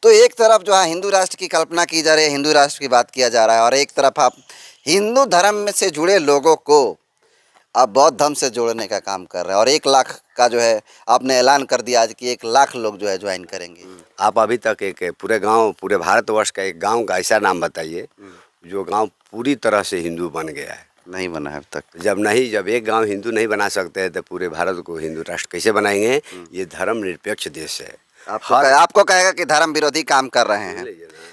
तो एक तरफ जो है हिंदू राष्ट्र की कल्पना की जा रही है, हिंदू राष्ट्र की बात किया जा रहा है, और एक तरफ आप हिंदू धर्म में से जुड़े लोगों को आप बौद्ध धर्म से जोड़ने का काम कर रहे हैं, और 1 लाख का जो है आपने ऐलान कर दिया आज कि 1 लाख लोग जो है ज्वाइन करेंगे। आप अभी तक एक पूरे गांव, पूरे भारतवर्ष का एक गांव का ऐसा नाम बताइए जो गांव पूरी तरह से हिंदू बन गया है। नहीं बना है अब तक। जब एक गांव हिंदू नहीं बना सकते हैं तो पूरे भारत को हिंदू राष्ट्र कैसे बनाएंगे। ये धर्म निरपेक्ष देश है। आपको कहेगा कि धर्म विरोधी काम कर रहे हैं,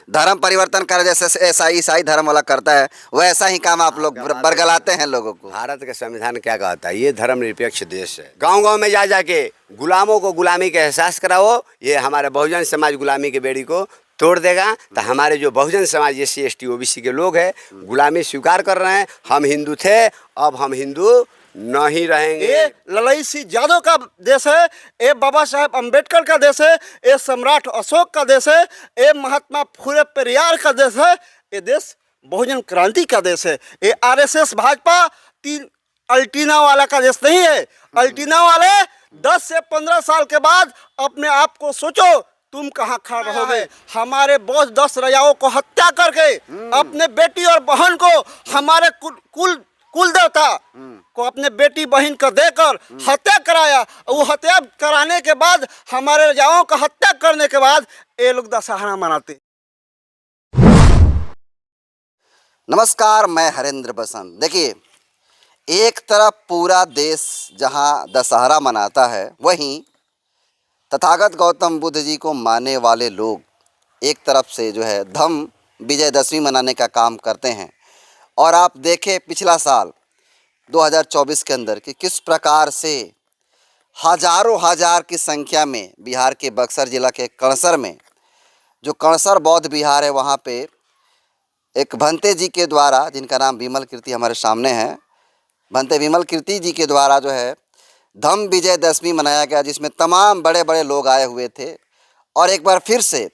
धर्म परिवर्तन कर, जैसे ईसाई धर्म वाला करता है वैसा ही काम आप लोग बरगलाते हैं लोगों को। भारत का संविधान क्या कहता है? ये धर्म निरपेक्ष देश है। गांव गांव में जा जाके गुलामों को गुलामी का एहसास कराओ। ये हमारे बहुजन समाज गुलामी के बेड़ी को तोड़ देगा। तो हमारे जो Bahujan Samaj SC ST OBC के लोग हैं गुलामी स्वीकार कर रहे हैं। हम हिंदू थे, अब हम हिंदू नहीं रहेंगे। ये ललाई सिंह यादव का देश है, ये बाबा साहेब अम्बेडकर का देश है, ये सम्राट अशोक का देश है, ये महात्मा फुले पेरियार का देश है, ये देश बहुजन क्रांति का देश है। ये RSS भाजपा 3 अल्टीना वाला का देश नहीं है। अल्टीना वाले 10 से 15 साल के बाद अपने आप को सोचो तुम कहाँ खड़ा रहोगे। हमारे बौद्ध 10 राजाओं को हत्या करके अपने बेटी और बहन को, हमारे कुल देवता को अपने बेटी बहन को देकर हत्या कराया। वो हत्या कराने के बाद, हमारे राजाओं का हत्या करने के बाद ये लोग दशहरा मनाते। नमस्कार, मैं हरेंद्र बसंत। देखिए, एक तरफ पूरा देश जहां दशहरा मनाता है, वहीं तथागत गौतम बुद्ध जी को मानने वाले लोग एक तरफ से जो है धम्म विजयदशमी मनाने का काम करते हैं। और आप देखें पिछला साल 2024 के अंदर कि किस प्रकार से हजारों हजार की संख्या में बिहार के बक्सर जिला के कणसर में, जो कणसर बौद्ध विहार है, वहाँ पे एक भंते जी के द्वारा, जिनका नाम विमल कीर्ति हमारे सामने है, भंते विमल कीर्ति जी के द्वारा जो है धम्म विजयदशमी मनाया गया, जिसमें तमाम बड़े बड़े लोग आए हुए थे। और एक बार फिर से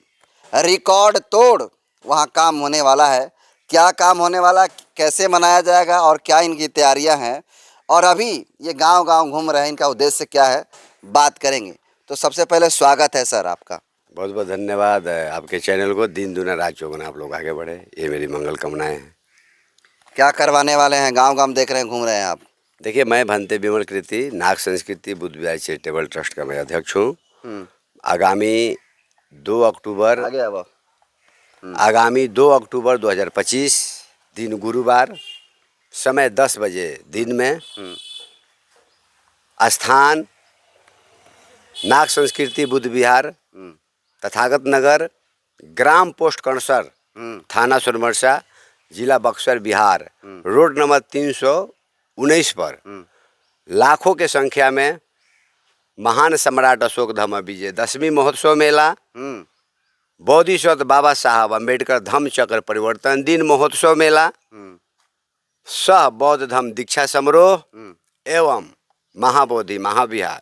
रिकॉर्ड तोड़ वहाँ काम होने वाला है। क्या काम होने वाला, कैसे मनाया जाएगा और क्या इनकी तैयारियां हैं, और अभी ये गांव-गांव घूम रहे हैं, इनका उद्देश्य क्या है, बात करेंगे। तो सबसे पहले स्वागत है सर आपका। बहुत बहुत धन्यवाद आपके चैनल को। दिन दुना रात चौगुना आप लोग आगे बढ़े, ये मेरी मंगल कामनाएं हैं। क्या करवाने वाले हैं? गांव-गांव देख रहे हैं, घूम रहे हैं आप। देखिए, मैं भंते विमल कीर्ति नाग संस्कृति बुद्ध विहार चैरिटेबल ट्रस्ट का मैं अध्यक्ष हूँ। आगामी 2 अक्टूबर आगामी 2 अक्टूबर 2025 दिन गुरुवार, समय 10 बजे दिन में, स्थान नाग संस्कृति बुद्ध विहार, तथागत नगर, ग्राम पोस्ट कणसर, थाना सोनबरसा, जिला बक्सर, बिहार, रोड नंबर 319 पर लाखों के संख्या में महान सम्राट अशोक धम्म विजयदशमी महोत्सव मेला, बोधिसत्व बाबा साहब अम्बेडकर धम्म चक्र परिवर्तन दिन महोत्सव मेला, सह बौद्ध धम्म दीक्षा समारोह एवं महाबोधि महाविहार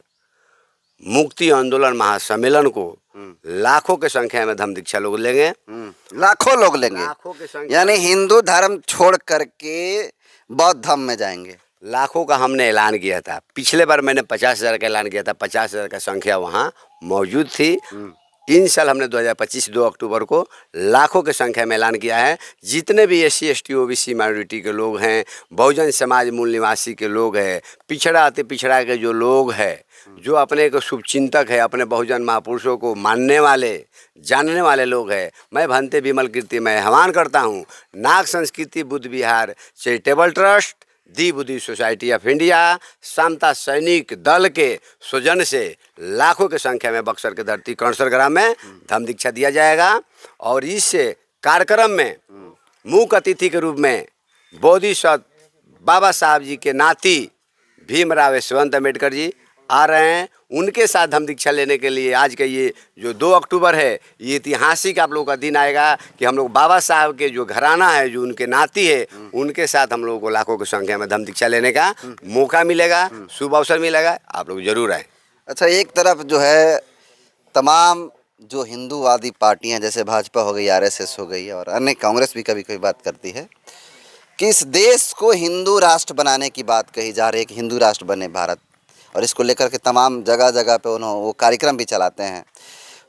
मुक्ति आंदोलन महासम्मेलन को लाखों के संख्या में धम्म दीक्षा लोग लेंगे। लाखों लोग लेंगे, यानी हिंदू धर्म छोड़ करके बौद्ध धर्म में जाएंगे। लाखों का हमने ऐलान किया था। पिछले बार मैंने 50,000 का ऐलान किया था, 50,000 का संख्या वहाँ मौजूद थी। इन साल हमने 2025 2 अक्टूबर को लाखों की संख्या में ऐलान किया है। जितने भी SC ST OBC माइनॉरिटी के लोग हैं, बहुजन समाज मूल निवासी के लोग हैं, पिछड़ा अति पिछड़ा के जो लोग हैं, जो अपने को शुभचिंतक है, अपने बहुजन महापुरुषों को मानने वाले जानने वाले लोग हैं, मैं भंते विमल कीर्ति मैं आह्वान करता हूँ, नाग संस्कृति बुद्ध विहार चैरिटेबल ट्रस्ट, दी बुद्धि सोसाइटी ऑफ इंडिया, समता सैनिक दल के सौजन्य से लाखों की संख्या में बक्सर के धरती कणसर ग्राम में धम्म दीक्षा दिया जाएगा। और इस कार्यक्रम में मुख्य अतिथि के रूप में बोधिसत्व बाबा साहब जी के नाती भीमराव यशवंत अम्बेडकर जी आ रहे हैं। उनके साथ धम्म दीक्षा लेने के लिए आज का ये जो 2 अक्टूबर है, ये ऐतिहासिक आप लोगों का दिन आएगा कि हम लोग बाबा साहब के जो घराना है, जो उनके नाती है, उनके साथ हम लोगों को लाखों की संख्या में धम्म दीक्षा लेने का मौका मिलेगा, शुभ अवसर मिलेगा। आप लोग जरूर आए। अच्छा, एक तरफ जो है तमाम जो हिंदूवादी पार्टियां, जैसे भाजपा हो गई, RSS हो गई, और अन्य कांग्रेस भी कभी कभी बात करती है कि इस देश को हिंदू राष्ट्र बनाने की बात कही जा रही है कि हिंदू राष्ट्र बने भारत, और इसको लेकर के तमाम जगह जगह पे उन्होंने वो कार्यक्रम भी चलाते हैं।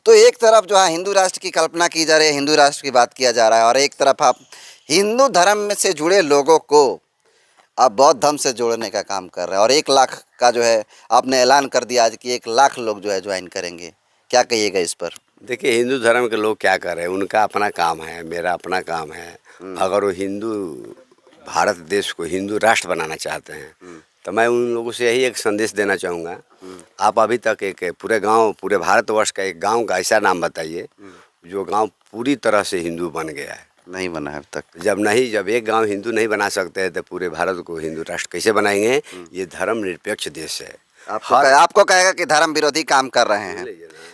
तो एक तरफ जो है हिंदू राष्ट्र की कल्पना की जा रही है, हिंदू राष्ट्र की बात किया जा रहा है, और एक तरफ आप हिंदू धर्म में से जुड़े लोगों को आप बौद्ध धर्म से जोड़ने का काम कर रहे हैं, और 1 लाख का जो है आपने ऐलान कर दिया आज कि 1 लाख लोग जो है ज्वाइन करेंगे। क्या कहिएगा इस पर? देखिए, हिंदू धर्म के लोग क्या कर रहे हैं, उनका अपना काम है, मेरा अपना काम है। अगर वो हिंदू भारत देश को हिंदू राष्ट्र बनाना चाहते हैं तो मैं उन लोगों से यही एक संदेश देना चाहूँगा। आप अभी तक एक पूरे गांव, पूरे भारतवर्ष का एक गांव का ऐसा नाम बताइए जो गांव पूरी तरह से हिंदू बन गया है। नहीं बना है अब तक। जब एक गांव हिंदू नहीं बना सकते हैं तो पूरे भारत को हिंदू राष्ट्र कैसे बनाएंगे? ये धर्मनिरपेक्ष देश है। आपको कहेगा कि धर्म विरोधी काम कर रहे हैं,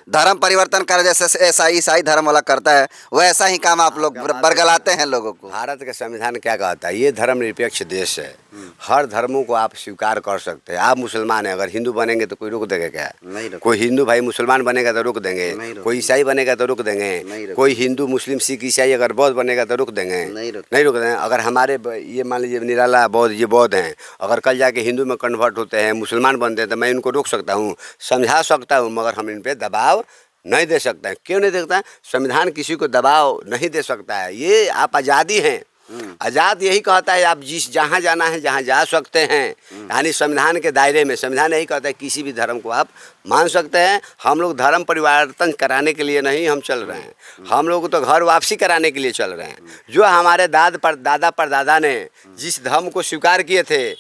धर्म परिवर्तन कर, जैसे ईसाई धर्म वाला करता है वैसा ही काम आप लोग बरगलाते हैं लोगों को। भारत का संविधान क्या कहता है? ये धर्मनिरपेक्ष देश है, हर धर्मों को आप स्वीकार कर सकते हैं। आप मुसलमान हैं, अगर हिंदू बनेंगे तो कोई रोक देगा क्या? नहीं रोक। कोई हिंदू भाई मुसलमान बनेगा तो रोक देंगे, कोई ईसाई बनेगा तो रोक देंगे, कोई हिंदू मुस्लिम सिख ईसाई अगर बौद्ध बनेगा तो रोक देंगे? नहीं रोक देंगे। अगर हमारे ये मान लीजिए निराला बौद्ध, ये बौद्ध हैं, अगर कल जाके हिंदू में कन्वर्ट होते हैं, मुसलमान बनते हैं, तो मैं इनको रोक सकता हूँ, समझा सकता हूँ, मगर हम इन पर दबाव नहीं दे सकते हैं। क्यों नहीं दे सकता है? संविधान किसी को दबाव नहीं दे सकता है। ये आप आज़ादी हैं, आज़ाद यही कहता है आप जहाँ जाना है जहाँ जा सकते हैं, यानी संविधान के दायरे में। संविधान यही कहता है किसी भी धर्म को आप मान सकते हैं। हम लोग धर्म परिवर्तन कराने के लिए नहीं हम चल रहे हैं, हम लोग तो घर वापसी कराने के लिए चल रहे हैं। जो हमारे दादा परदादा ने जिस धर्म को स्वीकार किए थे,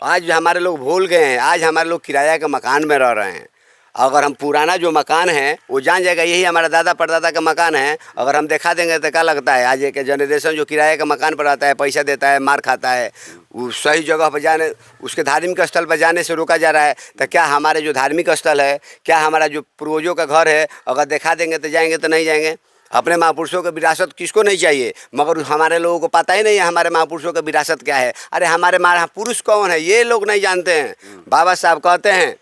आज हमारे लोग भूल गए हैं। आज हमारे लोग किराया के मकान में रह रहे हैं। अगर हम पुराना जो मकान है वो जान जाएगा यही हमारा दादा परदादा का मकान है, अगर हम दिखा देंगे तो क्या लगता है? आज एक जनरेशन जो किराए का मकान पर आता है, पैसा देता है, मार खाता है, वो सही जगह पर जाने, उसके धार्मिक स्थल पर जाने से रोका जा रहा है। तो क्या हमारे जो धार्मिक स्थल है, क्या हमारा जो पूर्वजों का घर है, अगर दिखा देंगे तो जाएंगे तो नहीं जाएंगे? अपने महापुरुषों की विरासत किसको नहीं चाहिए? मगर हमारे लोगों को पता ही नहीं है हमारे महापुरुषों की विरासत क्या है। अरे हमारे महापुरुष कौन है ये लोग नहीं जानते हैं। बाबा साहब कहते हैं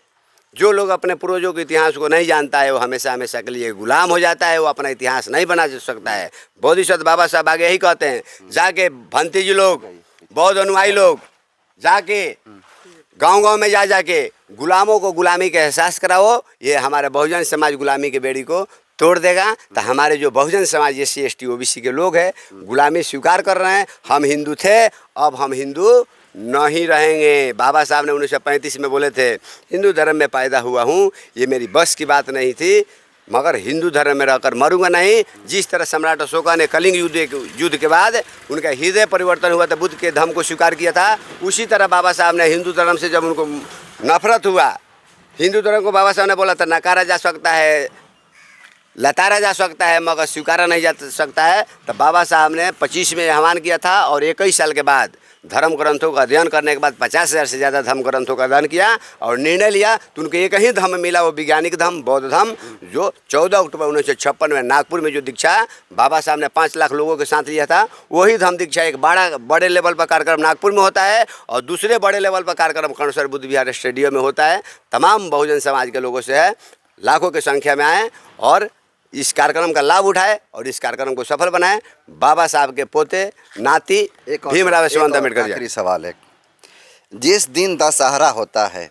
जो लोग अपने पूर्वजों के इतिहास को नहीं जानता है वो हमेशा हमेशा के लिए गुलाम हो जाता है, वो अपना इतिहास नहीं बना सकता है। बोधिसत्व बाबा साहब आगे यही कहते हैं, जाके भंती जी लोग, बौद्ध अनुयायी लोग जाके गांव-गांव में जाके गुलामों को गुलामी का एहसास कराओ। ये हमारे बहुजन समाज गुलामी की बेड़ी को तोड़ देगा। तो हमारे जो Bahujan Samaj SC ST OBC के लोग हैं गुलामी स्वीकार कर रहे हैं। हम हिंदू थे, अब हम हिंदू नहीं रहेंगे। बाबा साहब ने 1935 में बोले थे हिंदू धर्म में पैदा हुआ हूँ, ये मेरी बस की बात नहीं थी, मगर हिंदू धर्म में रहकर मरूंगा नहीं। जिस तरह सम्राट अशोका ने कलिंग युद्ध के बाद उनका हृदय परिवर्तन हुआ था, बुद्ध के धर्म को स्वीकार किया था, उसी तरह बाबा साहब ने हिंदू धर्म से जब उनको नफरत हुआ, हिंदू धर्म को बाबा साहब ने बोला था नकारा जा सकता है, लतारा जा सकता है, मगर स्वीकारा नहीं जा सकता है। तो बाबा साहब ने 25 में आह्वान किया था और 21 साल के बाद धर्म ग्रंथों का अध्ययन करने के बाद 50,000 से ज़्यादा धर्म ग्रंथों का अध्ययन किया और निर्णय लिया तो उनको एक ही धर्म मिला, वो वैज्ञानिक धर्म, बौद्ध धर्म, जो 14 अक्टूबर 1956 में नागपुर में जो दीक्षा बाबा साहब ने 5 लाख लोगों के साथ लिया था, वही धर्म दीक्षा एक बड़े लेवल पर कार्यक्रम नागपुर में होता है और दूसरे बड़े लेवल पर कार्यक्रम कर्णेश्वर बुद्ध विहार स्टेडियम में होता है। तमाम बहुजन समाज के लोगों से है, लाखों की संख्या में आए और इस कार्यक्रम का लाभ उठाए और इस कार्यक्रम को सफल बनाए। बाबा साहब के पोते नाती भीमराव अम्बेडकर। आखिरी सवाल है, जिस दिन दशहरा होता है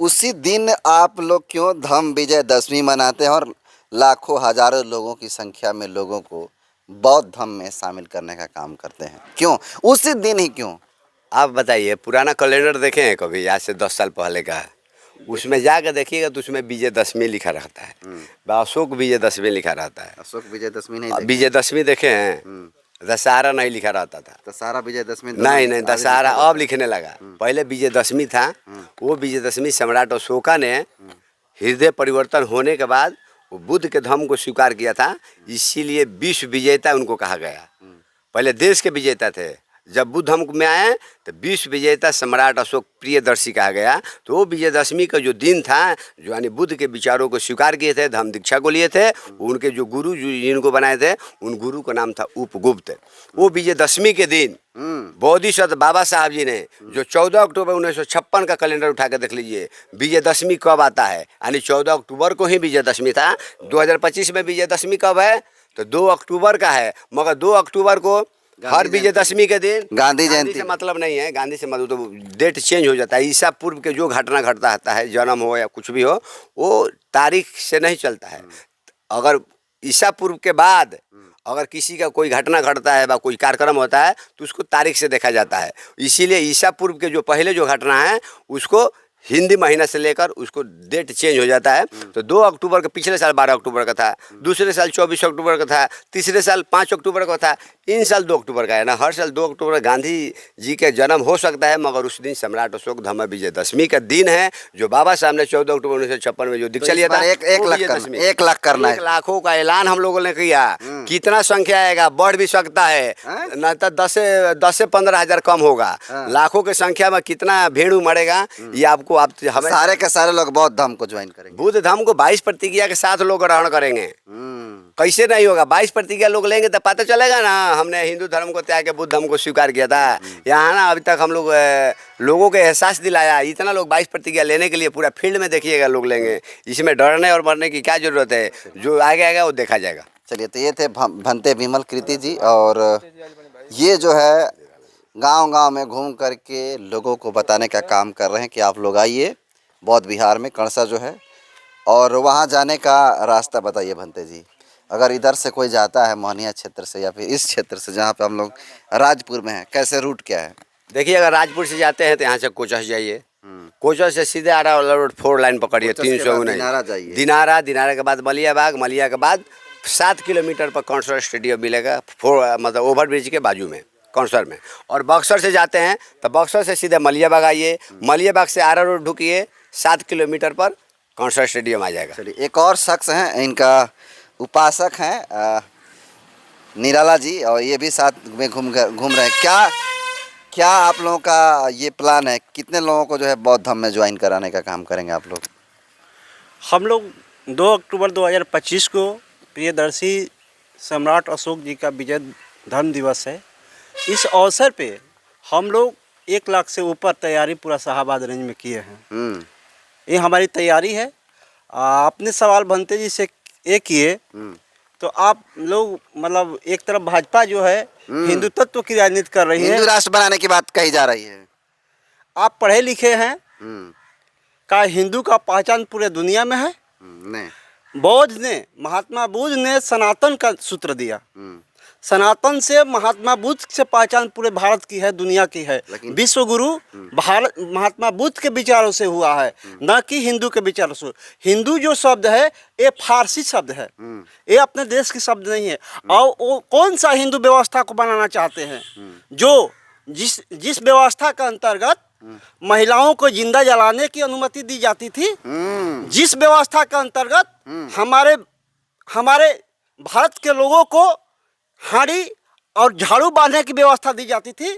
उसी दिन आप लोग क्यों धम्म विजयदशमी मनाते हैं और लाखों हजारों लोगों की संख्या में लोगों को बौद्ध धर्म में शामिल करने का काम करते हैं? क्यों उसी दिन ही क्यों? आप बताइए, पुराना कैलेंडर देखे हैं कभी? आज से 10 साल पहले का, उसमें जाकर देखिएगा तो उसमें विजयदशमी लिखा रहता है, अशोक विजयदशमी लिखा रहता है। अशोक विजयदशमी नहीं, विजयदशमी देखे हैं? दशहरा नहीं लिखा रहता था। दशहरा विजयदशमी नहीं, दशहरा अब लिखने लगा। पहले विजयदशमी था। वो विजयदशमी सम्राट अशोका ने हृदय परिवर्तन होने के बाद वो बुद्ध के धर्म को स्वीकार किया था, इसीलिए विश्व विजेता उनको कहा गया। पहले देश के विजेता थे, जब बुद्ध धर्म में आए तो विश्व विजेता सम्राट अशोक प्रियदर्शी कहा गया। तो वो विजयदशमी का जो दिन था, जो यानी बुद्ध के विचारों को स्वीकार किए थे, धर्म दीक्षा को लिए थे, उनके जो गुरु जिनको बनाए थे उन गुरु का नाम था उपगुप्त। वो विजयदशमी के दिन बोधिसत्व बाबा साहब जी ने जो 14 अक्टूबर 1956 का कैलेंडर उठा के देख लीजिए विजयदशमी कब आता है, यानी 14 अक्टूबर को ही विजयदशमी था। 2025 में विजयदशमी कब है? तो 2 अक्टूबर का है, मगर 2 अक्टूबर को हर विजयदशमी के दिन गांधी जयंती से मतलब नहीं है। गांधी से मतलब तो डेट चेंज हो जाता है। ईसा पूर्व के जो घटना घटता है, जन्म हो या कुछ भी हो, वो तारीख से नहीं चलता है। अगर ईसा पूर्व के बाद अगर किसी का कोई घटना घटता है व कोई कार्यक्रम होता है तो उसको तारीख से देखा जाता है। इसीलिए ईसा पूर्व के जो पहले जो घटना है उसको हिंदी महीना से लेकर उसको डेट चेंज हो जाता है। तो 2 अक्टूबर का पिछले साल 12 अक्टूबर का था, दूसरे साल 24 अक्टूबर का था, तीसरे साल 5 अक्टूबर का था, इन साल 2 अक्टूबर का है ना। हर साल 2 अक्टूबर गांधी जी का जन्म हो सकता है, मगर उस दिन सम्राट अशोक धम्म विजयदशमी का दिन है, जो बाबा साहब ने 14 अक्टूबर 1956 में जो दीक्षा लिया था। 1 लाख करना है। 1 लाखों का ऐलान हम लोगों ने किया। कितना संख्या आएगा बढ़ भी सकता है, न तो 10 से 15 हज़ार कम होगा। लाखों की संख्या में कितना भीड़ उमड़ेगा ये आपको आप हमें सारे के सारे लोग बौद्ध धर्म को ज्वाइन करेंगे। बुद्ध धर्म को 22 प्रतिज्ञा के साथ लोग ग्रहण करेंगे। कैसे नहीं होगा? 22 प्रतिज्ञा लोग लेंगे तो पता चलेगा ना हमने हिंदू धर्म को त्याग के बुद्ध धर्म को स्वीकार किया था। यहाँ ना अभी तक हम लोग लोगों को एहसास दिलाया। इतना लोग 22 प्रतिज्ञा लेने के लिए पूरा फील्ड में देखिएगा लोग लेंगे। इसमें डरने और मरने की क्या जरूरत है? जो आगे आएगा वो देखा जाएगा। चलिए, तो ये थे भंते विमल कृति जी, और ये जो है गांव-गांव में घूम करके लोगों को बताने का काम कर रहे हैं कि आप लोग आइए बौद्ध विहार में कणसा जो है, और वहाँ जाने का रास्ता बताइए भंते जी। अगर इधर से कोई जाता है मोहनिया क्षेत्र से या फिर इस क्षेत्र से जहाँ पे हम लोग राजपुर में हैं, कैसे रूट क्या है? देखिए, अगर राजपुर से जाते हैं तो यहाँ से कोचस जाइए, कोचस से सीधे आरा वाला रोड 4 लाइन पकड़िए, 319 दिनारा जाइए, दिनारा के बाद मलियाबाग, मलिया के बाद 7 किलोमीटर पर कौंसर स्टेडियम मिलेगा, मतलब ओवर ब्रिज के बाजू में कौंसर में। और बक्सर से जाते हैं तो बक्सर से सीधे मलियाबाग आइए, मलियाबाग से आरा रोड ढुकिए, 7 किलोमीटर पर कौंसर स्टेडियम आ जाएगा। चलिए, एक और शख्स हैं, इनका उपासक हैं निराला जी, और ये भी साथ में घूम रहे हैं। क्या आप लोगों का ये प्लान है? कितने लोगों को जो है बौद्ध धर्म में ज्वाइन कराने का काम करेंगे आप लोग? हम लोग 2 अक्टूबर 2025 को प्रियदर्शी सम्राट अशोक जी का विजय धर्म दिवस है। इस अवसर पे हम लोग 1 लाख से ऊपर तैयारी पूरा शाहाबाद रेंज में किए हैं। ये हमारी तैयारी है। अपने सवाल भंते जी से ये किए तो आप लोग मतलब एक तरफ भाजपा जो है हिंदू तत्व की राजनीति कर रही है, हिंदू राष्ट्र बनाने की बात कही जा रही है। आप पढ़े लिखे हैं, का हिंदू का पहचान पूरे दुनिया में है। नहीं, बौद्ध ने, महात्मा बुद्ध ने सनातन का सूत्र दिया। सनातन से महात्मा बुद्ध से पहचान पूरे भारत की है, दुनिया की है। विश्व गुरु भारत महात्मा बुद्ध के विचारों से हुआ है, न कि हिंदू के विचारों से। हिंदू जो शब्द है ये फारसी शब्द है, ये अपने देश की शब्द नहीं है। और वो कौन सा हिंदू व्यवस्था को बनाना चाहते हैं जो जिस व्यवस्था के अंतर्गत महिलाओं को जिंदा जलाने की अनुमति दी जाती थी, जिस व्यवस्था के अंतर्गत हमारे भारत के लोगों को हाड़ी और झाड़ू बांधने की व्यवस्था दी जाती थी,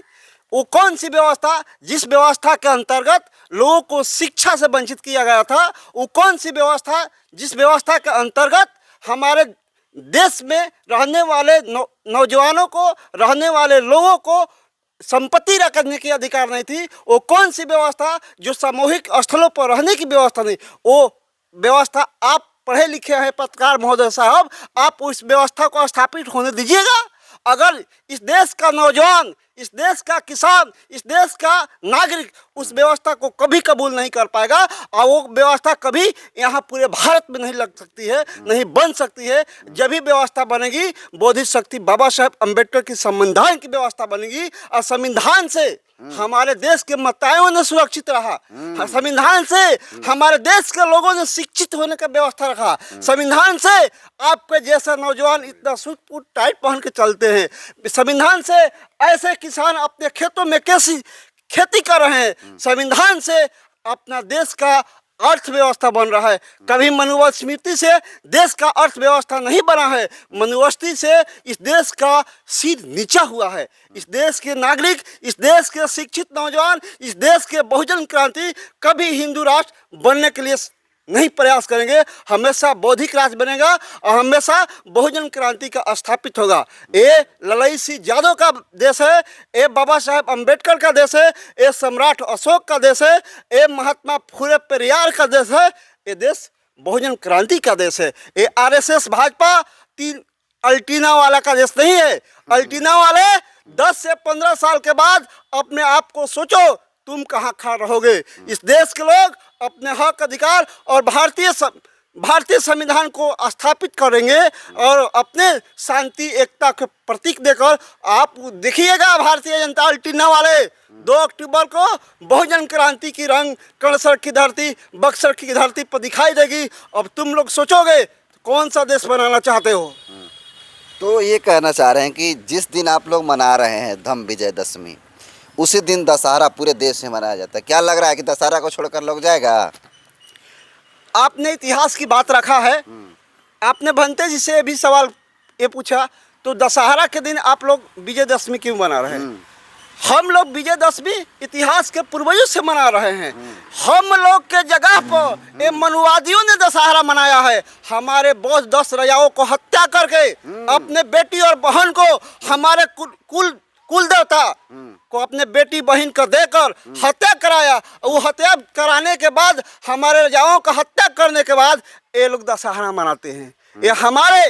वो कौन सी व्यवस्था? जिस व्यवस्था के अंतर्गत लोगों को शिक्षा से वंचित किया गया था। वो कौन सी व्यवस्था? जिस व्यवस्था के अंतर्गत हमारे देश में रहने वाले नौजवानों को, रहने वाले लोगों को संपत्ति रखने की अधिकार नहीं थी। वो कौन सी व्यवस्था? जो सामूहिक स्थलों पर रहने की व्यवस्था नहीं। वो व्यवस्था आप पढ़े लिखे हैं पत्रकार महोदय साहब, आप उस व्यवस्था को स्थापित होने दीजिएगा। अगर इस देश का नौजवान, इस देश का किसान, इस देश का नागरिक उस व्यवस्था को कभी कबूल नहीं कर पाएगा, और वो व्यवस्था कभी यहाँ पूरे भारत में नहीं लग सकती है, नहीं बन सकती है। जब भी व्यवस्था बनेगी बोधिक शक्ति बाबा साहेब अम्बेडकर की संविधान की व्यवस्था बनेगी, और संविधान से हमारे देश के मतदाताओं ने सुरक्षित रहा, संविधान से हमारे देश के लोगों ने शिक्षित होने का व्यवस्था रखा, संविधान से आपके जैसा नौजवान इतना सूट बूट टाइट पहन के चलते हैं, संविधान से ऐसे किसान अपने खेतों में कैसी खेती कर रहे हैं, संविधान से अपना देश का अर्थव्यवस्था बन रहा है। कभी मनुवाद स्मृति से देश का अर्थव्यवस्था नहीं बना है, मनुवास्ती से इस देश का सिर नीचा हुआ है। इस देश के नागरिक, इस देश के शिक्षित नौजवान, इस देश के बहुजन क्रांति कभी हिंदू राष्ट्र बनने के लिए नहीं प्रयास करेंगे। हमेशा बौद्धिक राष्ट्र बनेगा और हमेशा बहुजन क्रांति का स्थापित होगा। ये ललाई सिंह यादव का देश है, ये बाबा साहेब अम्बेडकर का देश है, ये सम्राट अशोक का देश है, ये महात्मा फुले पेरियार का देश है। ये देश बहुजन क्रांति का देश है। ये आरएसएस भाजपा 3 अल्टीना वाला का देश नहीं है। अल्टीना वाले 10 से 15 साल के बाद अपने आप को सोचो तुम कहाँ खा रहोगे। इस देश के लोग अपने हक अधिकार और भारतीय संविधान को स्थापित करेंगे और अपने शांति एकता के प्रतीक देकर आप देखिएगा भारतीय जनता अल्टीना वाले 2 अक्टूबर को बहुजन क्रांति की रंग कणसर की धरती बक्सर की धरती पर दिखाई देगी। अब तुम लोग सोचोगे कौन सा देश बनाना चाहते हो। तो ये कहना चाह रहे हैं कि जिस दिन आप लोग मना रहे हैं धम विजयदशमी, उसी दिन दशहरा पूरे देश में मनाया जाता है। क्या लग रहा है कि दशहरा को छोड़कर लोग जाएगा? आपने इतिहास की बात रखा है, आपने भंते जी से भी सवाल ये पूछा, तो दशहरा के दिन आप लोग विजयदशमी क्यों मना रहे हैं? हम लोग विजयदशमी इतिहास के पूर्वजों से मना रहे हैं। हम लोग के जगह पर ये मनुवादियों ने दशहरा मनाया है। हमारे बौद्ध 10 राजाओं को हत्या करके अपने बेटी और बहन को हमारे कुल देवता को अपने बेटी बहन को देकर हत्या कराया। वो हत्या कराने के बाद हमारे राजाओं का हत्या करने के बाद ये लोग दशहरा मनाते हैं। ये हमारे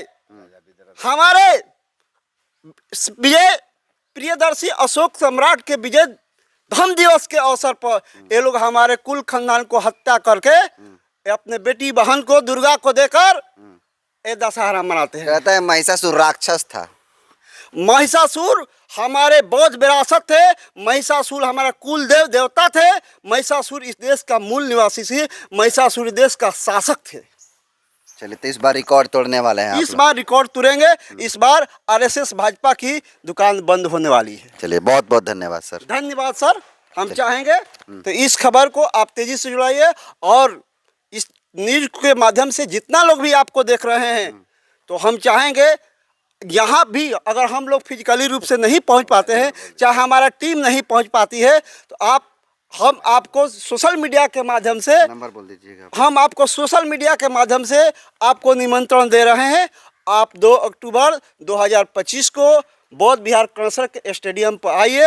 विजय प्रियदर्शी अशोक सम्राट के विजय धम दिवस के अवसर पर ये लोग हमारे कुल खानदान को हत्या करके अपने बेटी बहन को दुर्गा को देकर ये दशहरा मनाते हैं। कहता है महिषासुर राक्षस था। महिषासुर हमारे बौद्ध विरासत थे। महिषासुर हमारा कुल देवता थे। महिषासुर इस देश का मूल निवासी थे। महिषासुर देश का शासक थे। चलिए, तो इस बार रिकॉर्ड तोड़ने वाले हैं आप इस बार रिकॉर्ड तोड़ेंगे। इस बार आरएसएस भाजपा की दुकान बंद होने वाली है। चलिए, बहुत बहुत धन्यवाद सर। धन्यवाद सर। हम चाहेंगे तो इस खबर को आप तेजी से जुड़ाइए और इस न्यूज के माध्यम से जितना लोग भी आपको देख रहे हैं, तो हम चाहेंगे यहाँ भी अगर हम लोग फिजिकली रूप से नहीं पहुँच पाते हैं, चाहे हमारा टीम नहीं पहुँच पाती है, तो हम आपको सोशल मीडिया के माध्यम से नंबर बोल दीजिएगा। हम आपको सोशल मीडिया के माध्यम से आपको निमंत्रण दे रहे हैं। आप 2 अक्टूबर 2025 को बौद्ध विहार कणसर के स्टेडियम पर आइए।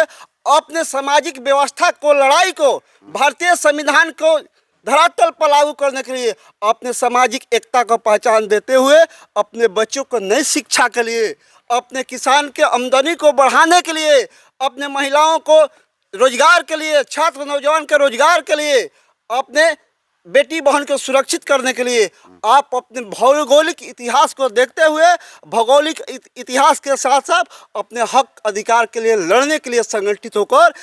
अपने सामाजिक व्यवस्था को, लड़ाई को, भारतीय संविधान को धरातल पर लागू करने के लिए, अपने सामाजिक एकता को पहचान देते हुए, अपने बच्चों को नई शिक्षा के लिए, अपने किसान के आमदनी को बढ़ाने के लिए, अपने महिलाओं को रोजगार के लिए, छात्र नौजवान के रोजगार के लिए, अपने बेटी बहन को सुरक्षित करने के लिए आप अपने भौगोलिक इतिहास को देखते हुए, भौगोलिक इतिहास के साथ साथ अपने हक अधिकार के लिए लड़ने के लिए संगठित होकर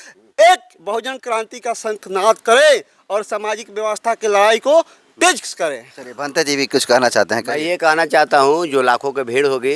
एक बहुजन क्रांति का शंखनाद करें और सामाजिक व्यवस्था की लड़ाई को तेज करें। चलिए, भंते जी भी कुछ कहना चाहते हैं। मैं ये कहना चाहता हूँ, जो लाखों की भीड़ होगी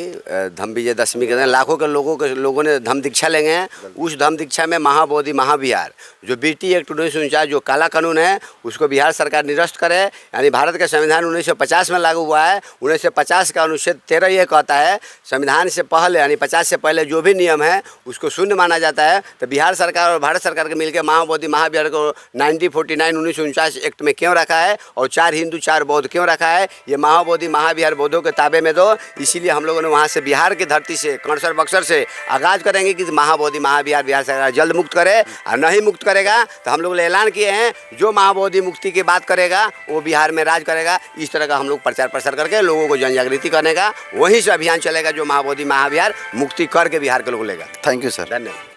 धम विजयदशमी के दिन, लाखों के लोगों ने धम दीक्षा लेंगे। उस धम दीक्षा में महाबोधि महाविहार जो BT एक्ट 1949 जो काला कानून है, उसको बिहार सरकार निरस्त करे। यानी भारत का संविधान 1950 में लागू हुआ है। 1950 का अनुच्छेद 13 ये कहता है, संविधान से पहले यानी 50 से पहले जो भी नियम है उसको शून्य माना जाता है। तो बिहार सरकार और भारत सरकार के मिलकर महाबोधि महाविहार को 1949 1949 एक्ट में क्यों रखा है और 4 हिंदू 4 बौद्ध क्यों रखा है? ये महाबोधि महाविहार बौद्धों के ताबे में दो। इसीलिए हम लोगों ने वहाँ से बिहार की धरती से कणसर बक्सर से आगाज़ करेंगे कि महाबोधि महाविहार बिहार सरकार जल्द मुक्त करे। और नहीं मुक्त करेगा तो हम लोग ऐलान किए हैं, जो महाबोधि मुक्ति की बात करेगा वो बिहार में राज करेगा। इस तरह का हम लोग प्रचार प्रसार करके लोगों को जनजागृति करने का वहीं से अभियान चलेगा, जो महाबोधि महाविहार मुक्ति करके बिहार के लोग लेगा। Thank you sir. धन्यवाद।